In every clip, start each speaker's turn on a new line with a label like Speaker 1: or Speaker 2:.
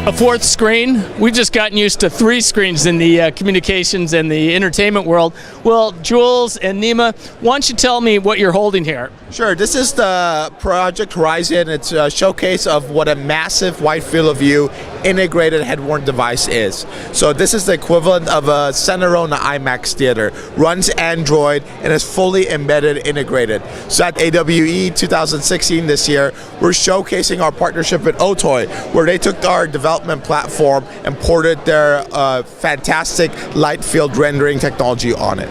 Speaker 1: A fourth screen. We've just gotten used to 3 screens in the communications and the entertainment world. Well, Jules and Nima, why don't you tell me what you're holding here?
Speaker 2: Sure, this is the Project Horizon. It's a showcase of what a massive wide field of view integrated head-worn device is. So this is the equivalent of a center-row in an IMAX theater. Runs Android and is fully embedded integrated. So at AWE 2016 this year, we're showcasing our partnership with Otoy, where they took our development platform and ported their fantastic light field rendering technology on it.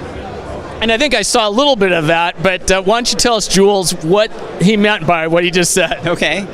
Speaker 1: And I think I saw a little bit of that, but why don't you tell us, Jules, what he meant by what he just said?
Speaker 3: Okay.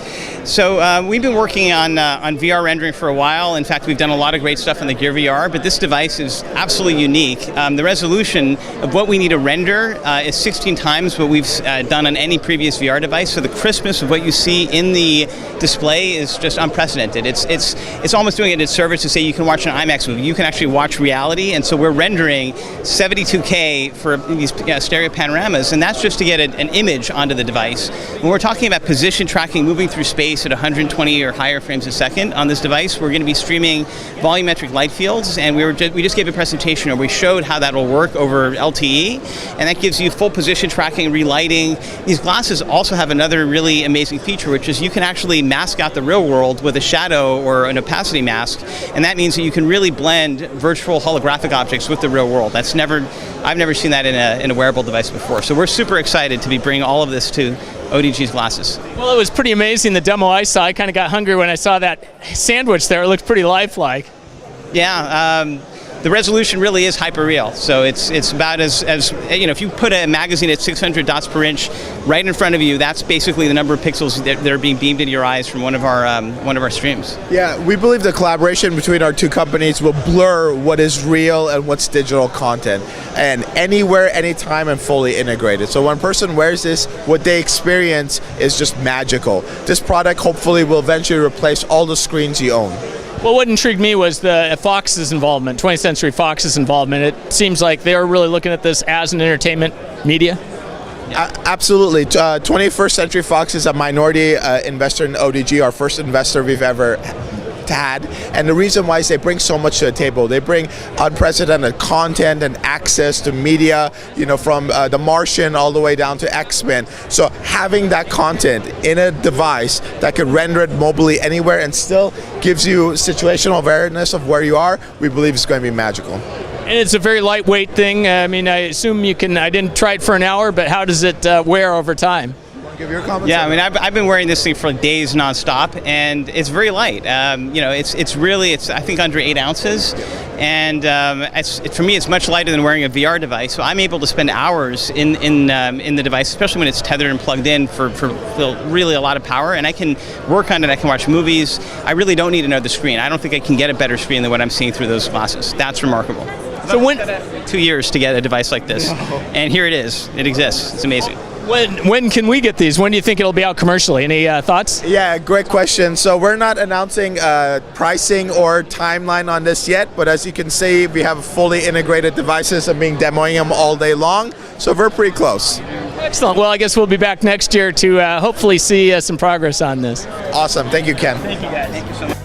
Speaker 3: So we've been working on VR rendering for a while. In fact, we've done a lot of great stuff on the Gear VR, but this device is absolutely unique. The resolution of what we need to render is 16 times what we've done on any previous VR device. So the crispness of what you see in the display is just unprecedented. It's almost doing it a disservice to say you can watch an IMAX movie. You can actually watch reality, and so we're rendering 72K for these stereo panoramas, and that's just to get an image onto the device. When we're talking about position tracking, moving through space at 120 or higher frames a second on this device, we're going to be streaming volumetric light fields, and we just gave a presentation where we showed how that will work over LTE, and that gives you full position tracking, relighting. These glasses also have another really amazing feature, which is you can actually mask out the real world with a shadow or an opacity mask, and that means that you can really blend virtual holographic objects with the real world. I've never seen that in a wearable device before. So we're super excited to be bringing all of this to ODG's glasses.
Speaker 1: Well, it was pretty amazing, the demo I saw. I kind of got hungry when I saw that sandwich there. It looked pretty lifelike.
Speaker 3: Yeah. The resolution really is hyper-real, so it's about as you know, if you put a magazine at 600 dots per inch right in front of you, that's basically the number of pixels that are being beamed into your eyes from one of our streams.
Speaker 2: Yeah, we believe the collaboration between our two companies will blur what is real and what's digital content, and anywhere, anytime, and fully integrated. So when a person wears this, what they experience is just magical. This product hopefully will eventually replace all the screens you own.
Speaker 1: Well, what intrigued me was the Fox's involvement, 20th Century Fox's involvement. It seems like they're really looking at this as an entertainment media.
Speaker 2: Absolutely. 21st Century Fox is a minority investor in ODG, our first investor we've ever had, and the reason why is they bring so much to the table. They bring unprecedented content and access to media, you know, from The Martian all the way down to X-Men. So having that content in a device that can render it mobily anywhere and still gives you situational awareness of where you are, we believe is going to be magical.
Speaker 1: And it's a very lightweight thing. I mean, I assume you can, I didn't try it for an hour, but how does it wear over time?
Speaker 2: Give your comments.
Speaker 3: Yeah, I mean, I've been wearing this thing for days nonstop, and it's very light. You know, it's really I think under 8 ounces, and for me it's much lighter than wearing a VR device. So I'm able to spend hours in the device, especially when it's tethered and plugged in for really a lot of power, and I can work on it. I can watch movies. I really don't need another screen. I don't think I can get a better screen than what I'm seeing through those glasses. That's remarkable.
Speaker 1: So when
Speaker 3: 2 years to get a device like this, and here it is. It exists. It's amazing.
Speaker 1: When can we get these? When do you think it'll be out commercially? Any thoughts?
Speaker 2: Yeah, great question. So we're not announcing pricing or timeline on this yet, but as you can see, we have fully integrated devices and being demoing them all day long. So we're pretty close.
Speaker 1: Excellent. Well, I guess we'll be back next year to hopefully see some progress on this.
Speaker 2: Awesome. Thank you, Ken.
Speaker 1: Thank you, guys.
Speaker 3: Thank you so much.